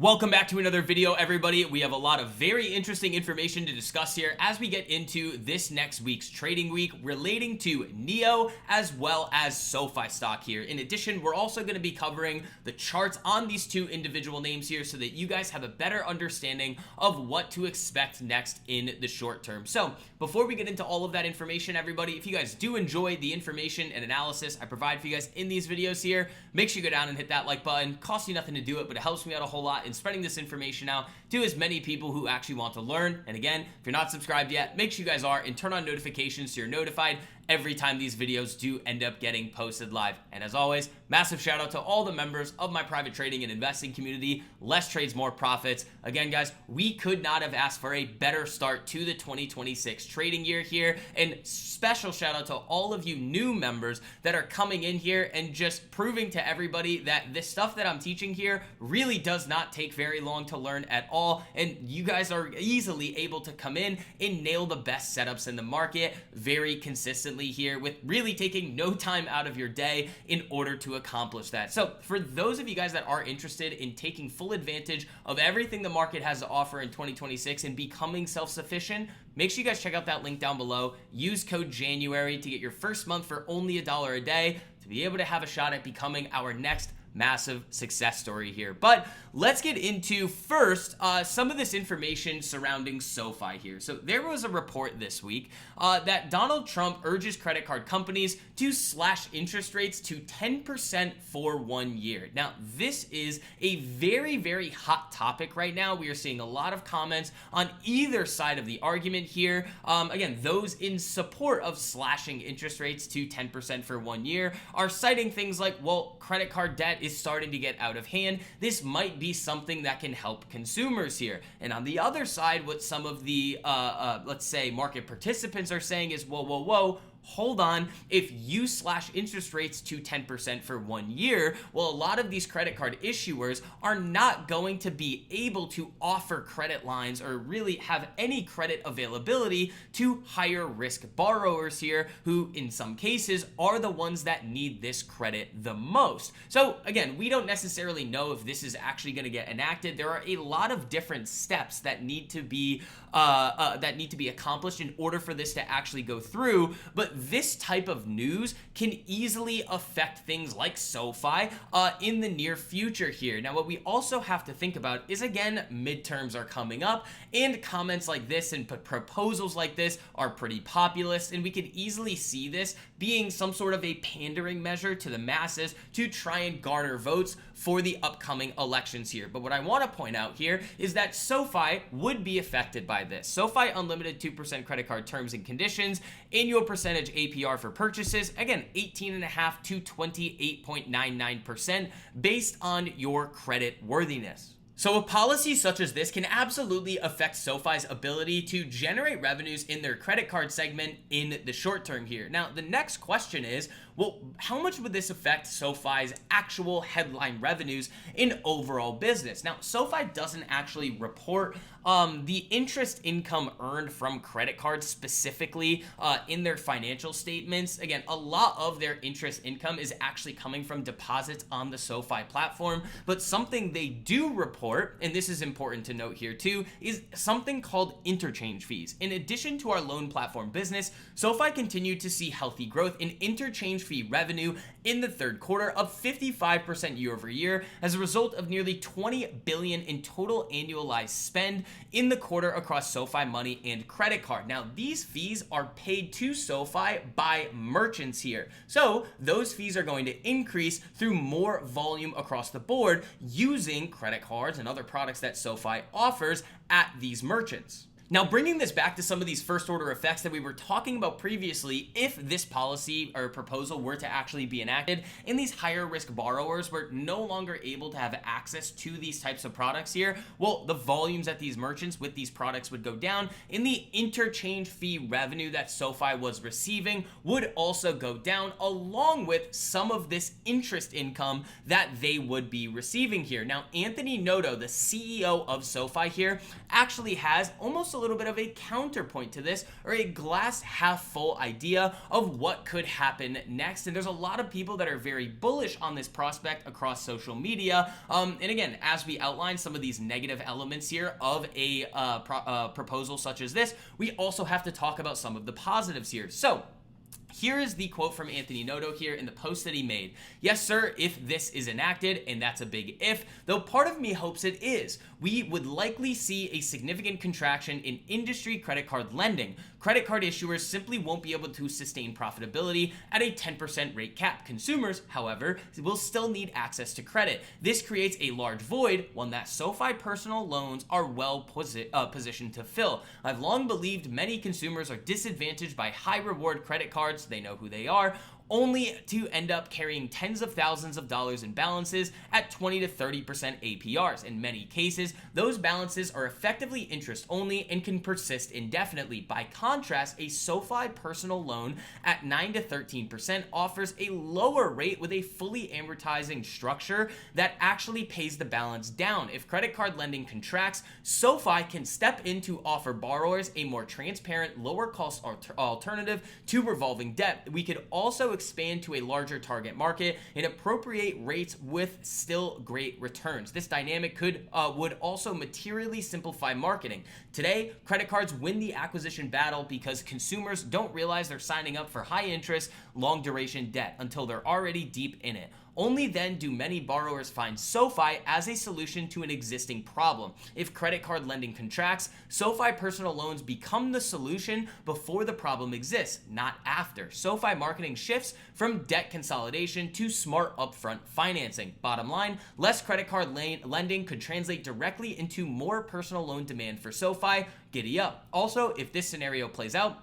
Welcome back to another video, everybody. We have a lot of very interesting information to discuss here as we get into this next week's trading week relating to Nio as well as SoFi stock here. In addition, we're also going to be covering the charts on these two individual names here so that you guys have a better understanding of what to expect next in the short term. So before we get into all of that information, everybody, if you guys do enjoy the information and analysis I provide for you guys in these videos here, make sure you go down and hit that like button. Costs you nothing to do it, but it helps me out a whole lot in spreading this information out to as many people who actually want to learn. And again, if you're not subscribed yet, make sure you guys are and turn on notifications so you're notified every time these videos do end up getting posted live. And as always, massive shout out to all the members of my private trading and investing community. Less trades, more profits. Again, guys, we could not have asked for a better start to the 2026 trading year here. And special shout out to all of you new members that are coming in here and just proving to everybody that this stuff that I'm teaching here really does not take very long to learn at all. And you guys are easily able to come in and nail the best setups in the market very consistently here with really taking no time out of your day in order to accomplish that. So for those of you guys that are interested in taking full advantage of everything the market has to offer in 2026 and becoming self-sufficient, make sure you guys check out that link down below. Use code January to get your first month for only $1 a day to be able to have a shot at becoming our next massive success story here. But let's get into first some of this information surrounding SoFi here. So there was a report this week that Donald Trump urges credit card companies to slash interest rates to 10% for 1 year. Now, this is a very, very hot topic right now. We are seeing a lot of comments on either side of the argument here. Again, those in support of slashing interest rates to 10% for 1 year are citing things like, well, credit card debt is starting to get out of hand. This might be something that can help consumers here. And on the other side, what some of the, let's say, market participants are saying is, whoa, hold on, if you slash interest rates to 10% for 1 year, well, a lot of these credit card issuers are not going to be able to offer credit lines or really have any credit availability to higher risk borrowers here, who in some cases are the ones that need this credit the most. So again, we don't necessarily know if this is actually going to get enacted. There are a lot of different steps that need to be accomplished in order for this to actually go through, but this type of news can easily affect things like SoFi in the near future here. Now, what we also have to think about is, again, midterms are coming up, and comments like this and proposals like this are pretty populist, and we could easily see this being some sort of a pandering measure to the masses to try and garner votes for the upcoming elections here. But what I want to point out here is that SoFi would be affected by this. SoFi Unlimited 2% credit card terms and conditions, annual percentage APR for purchases, again, 18.5 to 28.99% based on your credit worthiness. So a policy such as this can absolutely affect SoFi's ability to generate revenues in their credit card segment in the short term here. Now, the next question is, well, how much would this affect SoFi's actual headline revenues in overall business? Now, SoFi doesn't actually report the interest income earned from credit cards specifically in their financial statements. Again, a lot of their interest income is actually coming from deposits on the SoFi platform, but something they do report, and this is important to note here too, is something called interchange fees. In addition to our loan platform business, SoFi continued to see healthy growth in interchange fee revenue in the third quarter, up 55% year over year as a result of nearly $20 billion in total annualized spend in the quarter across SoFi Money and credit card. Now, these fees are paid to SoFi by merchants here. So those fees are going to increase through more volume across the board using credit cards and other products that SoFi offers at these merchants. Now, bringing this back to some of these first order effects that we were talking about previously, if this policy or proposal were to actually be enacted and these higher risk borrowers were no longer able to have access to these types of products here, well, the volumes at these merchants with these products would go down, and the interchange fee revenue that SoFi was receiving would also go down, along with some of this interest income that they would be receiving here. Now, Anthony Noto, the CEO of SoFi here, actually has almost a little bit of a counterpoint to this, or a glass half full idea of what could happen next. And there's a lot of people that are very bullish on this prospect across social media. And again, as we outline some of these negative elements here of a proposal such as this, we also have to talk about some of the positives here. So here is the quote from Anthony Noto here in the post that he made. Yes, sir, if this is enacted, and that's a big if, though part of me hopes it is, we would likely see a significant contraction in industry credit card lending. Credit card issuers simply won't be able to sustain profitability at a 10% rate cap. Consumers, however, will still need access to credit. This creates a large void, one that SoFi personal loans are well positioned to fill. I've long believed many consumers are disadvantaged by high reward credit cards. They know who they are, only to end up carrying tens of thousands of dollars in balances at 20 to 30% APRs. In many cases, those balances are effectively interest only and can persist indefinitely. By contrast, a SoFi personal loan at 9 to 13% offers a lower rate with a fully amortizing structure that actually pays the balance down. If credit card lending contracts, SoFi can step in to offer borrowers a more transparent, lower cost alternative to revolving debt. We could also expand to a larger target market and appropriate rates with still great returns. This dynamic would also materially simplify marketing. Today, credit cards win the acquisition battle because consumers don't realize they're signing up for high interest, long duration debt until they're already deep in it. Only then do many borrowers find SoFi as a solution to an existing problem. If credit card lending contracts, SoFi personal loans become the solution before the problem exists, not after. SoFi marketing shifts from debt consolidation to smart upfront financing. Bottom line, less credit card lending could translate directly into more personal loan demand for SoFi. Giddy up. Also, if this scenario plays out,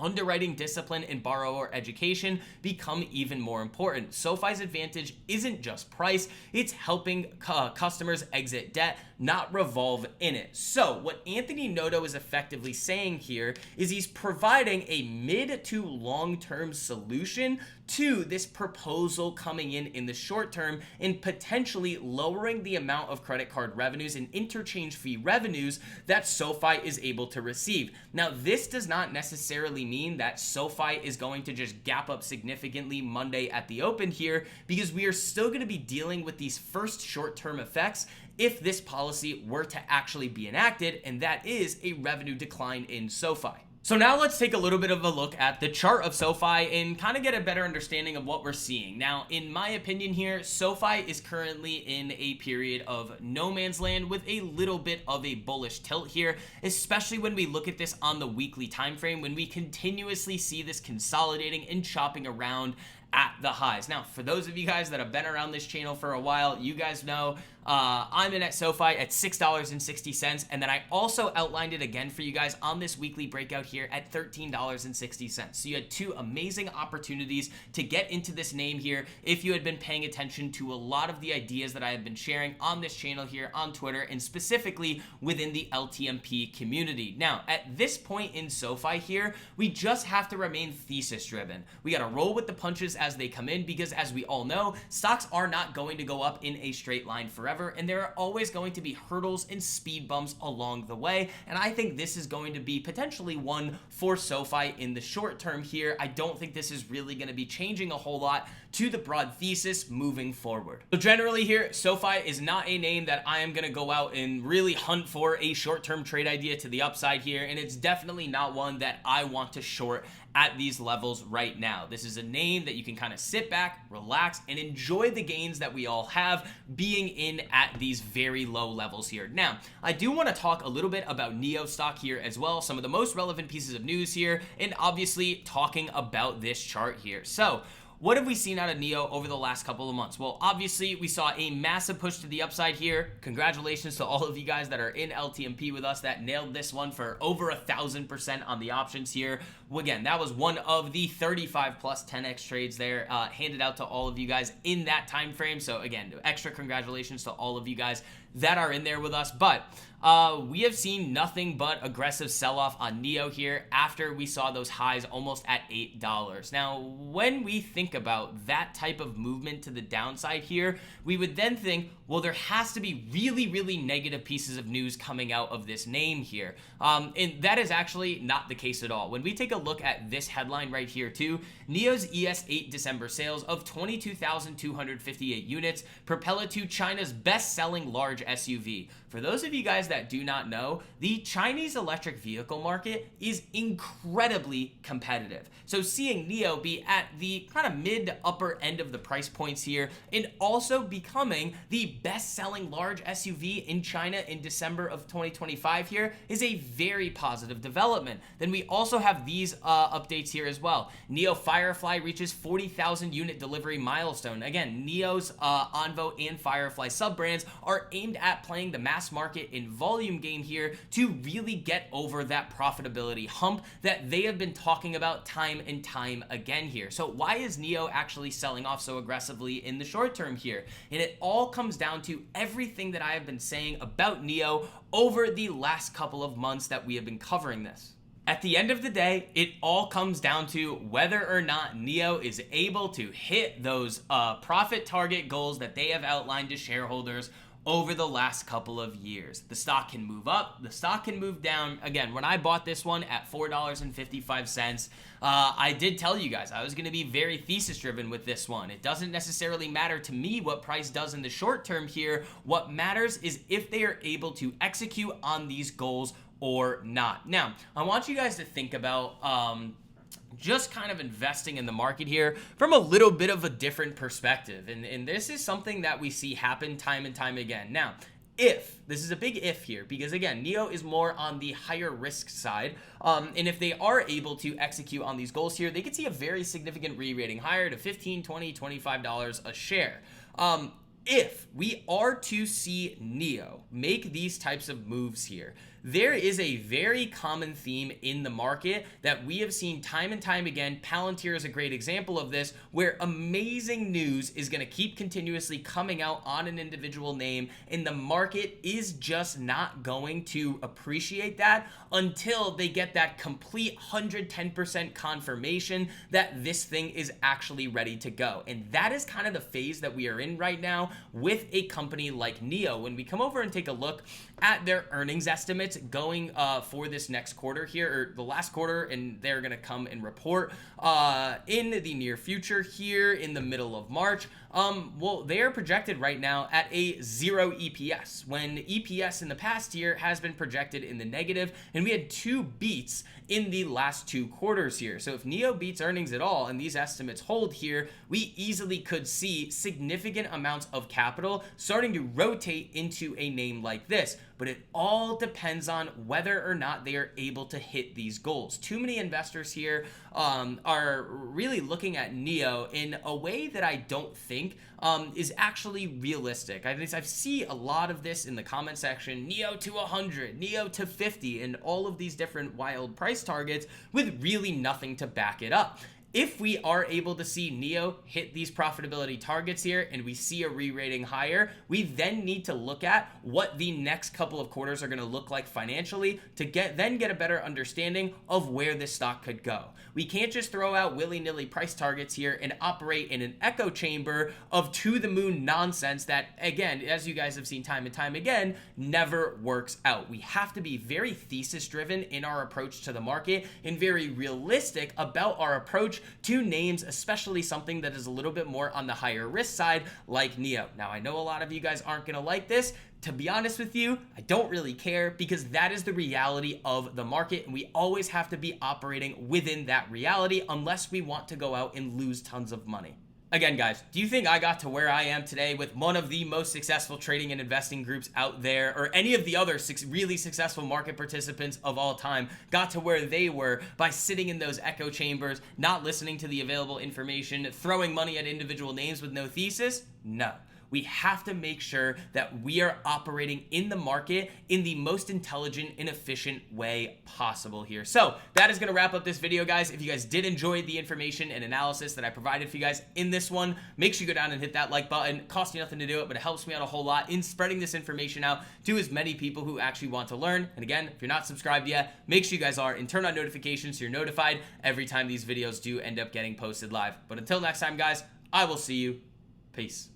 underwriting discipline and borrower education become even more important. SoFi's advantage isn't just price, it's helping customers exit debt, not revolve in it. So what Anthony Noto is effectively saying here is he's providing a mid to long-term solution to this proposal coming in the short term, and potentially lowering the amount of credit card revenues and interchange fee revenues that SoFi is able to receive. Now, this does not necessarily mean that SoFi is going to just gap up significantly Monday at the open here, because we are still going to be dealing with these first short-term effects if this policy were to actually be enacted, and that is a revenue decline in SoFi. So now let's take a little bit of a look at the chart of SoFi and kind of get a better understanding of what we're seeing. Now, in my opinion here, SoFi is currently in a period of no man's land with a little bit of a bullish tilt here, especially when we look at this on the weekly time frame, when we continuously see this consolidating and chopping around at the highs. Now, for those of you guys that have been around this channel for a while, you guys know I'm in at SoFi at $6.60, and then I also outlined it again for you guys on this weekly breakout here at $13.60. So you had two amazing opportunities to get into this name here if you had been paying attention to a lot of the ideas that I have been sharing on this channel here on Twitter, and specifically within the LTMP community. Now, at this point in SoFi here, we just have to remain thesis driven. We got to roll with the punches as they come in, because as we all know, stocks are not going to go up in a straight line forever, and there are always going to be hurdles and speed bumps along the way, and I think this is going to be potentially one for SoFi in the short term here. I don't think this is really going to be changing a whole lot to the broad thesis moving forward. So generally here, SoFi is not a name that I am going to go out and really hunt for a short-term trade idea to the upside here, and it's definitely not one that I want to short at these levels right now. This is a name that you can kind of sit back, relax, and enjoy the gains that we all have being in at these very low levels here. Now, I do want to talk a little bit about Nio stock here as well, some of the most relevant pieces of news here, and obviously talking about this chart here. So, what have we seen out of Nio over the last couple of months? Well, obviously, we saw a massive push to the upside here. Congratulations to all of you guys that are in LTMP with us that nailed this one for over 1,000% on the options here. Well, again, that was one of the 35 plus 10x trades there handed out to all of you guys in that time frame. So again, extra congratulations to all of you guys that are in there with us, but we have seen nothing but aggressive sell-off on Nio here after we saw those highs almost at $8. Now, when we think about that type of movement to the downside here, we would then think, well, there has to be really, really negative pieces of news coming out of this name here. And that is actually not the case at all. When we take a look at this headline right here too, Nio's ES8 December sales of 22,258 units propel it to China's best-selling large SUV. For those of you guys that do not know, the Chinese electric vehicle market is incredibly competitive. So seeing Nio be at the kind of mid to upper end of the price points here and also becoming the best-selling large SUV in China in December of 2025 here is a very positive development. Then we also have these updates here as well. Nio Firefly reaches 40,000 unit delivery milestone. Again, Nio's Onvo and Firefly sub-brands are aimed at playing the mass market in volume game here to really get over that profitability hump that they have been talking about time and time again here. So why is Nio actually selling off so aggressively in the short term here? And it all comes down to everything that I have been saying about Nio over the last couple of months that we have been covering this. At the end of the day, it all comes down to whether or not Nio is able to hit those profit target goals that they have outlined to shareholders over the last couple of years. The stock can move up, the stock can move down. Again, when I bought this one at $4.55, I did tell you guys I was going to be very thesis driven with this one. It doesn't necessarily matter to me what price does in the short term here. What matters is if they are able to execute on these goals or not. Now, I want you guys to think about just kind of investing in the market here from a little bit of a different perspective. And this is something that we see happen time and time again. Now, this is a big if here, because again, Nio is more on the higher risk side. And if they are able to execute on these goals here, they could see a very significant re-rating higher to $15, $20, $25 a share. If we are to see Nio make these types of moves here, there is a very common theme in the market that we have seen time and time again. Palantir is a great example of this, where amazing news is going to keep continuously coming out on an individual name, and the market is just not going to appreciate that until they get that complete 110% confirmation that this thing is actually ready to go. And that is kind of the phase that we are in right now with a company like Nio. When we come over and take a look at their earnings estimates going for this next quarter here, or the last quarter, and they're going to come and report in the near future here in the middle of March. Well, they are projected right now at a 0 EPS, when EPS in the past year has been projected in the negative, and we had 2 beats in the last 2 quarters here. So if Nio beats earnings at all and these estimates hold here, we easily could see significant amounts of capital starting to rotate into a name like this. But it all depends on whether or not they are able to hit these goals. Too many investors here are really looking at Nio in a way that I don't think is actually realistic. I've seen a lot of this in the comment section: Nio to 100, Nio to 50, and all of these different wild price targets with really nothing to back it up. If we are able to see Nio hit these profitability targets here and we see a re-rating higher, we then need to look at what the next couple of quarters are going to look like financially to get a better understanding of where this stock could go. We can't just throw out willy-nilly price targets here and operate in an echo chamber of to-the-moon nonsense that, again, as you guys have seen time and time again, never works out. We have to be very thesis-driven in our approach to the market and very realistic about our approach to names, especially something that is a little bit more on the higher risk side like Nio. Now, I know a lot of you guys aren't going to like this. To be honest with you, I don't really care, because that is the reality of the market, and we always have to be operating within that reality unless we want to go out and lose tons of money. Again, guys, do you think I got to where I am today with one of the most successful trading and investing groups out there, or any of the other really successful market participants of all time got to where they were by sitting in those echo chambers, not listening to the available information, throwing money at individual names with no thesis? No. we have to make sure that we are operating in the market in the most intelligent and efficient way possible here. So that is going to wrap up this video, guys. If you guys did enjoy the information and analysis that I provided for you guys in this one, make sure you go down and hit that like button. It costs you nothing to do it, but it helps me out a whole lot in spreading this information out to as many people who actually want to learn. And again, if you're not subscribed yet, make sure you guys are, and turn on notifications so you're notified every time these videos do end up getting posted live. But until next time, guys, I will see you. Peace.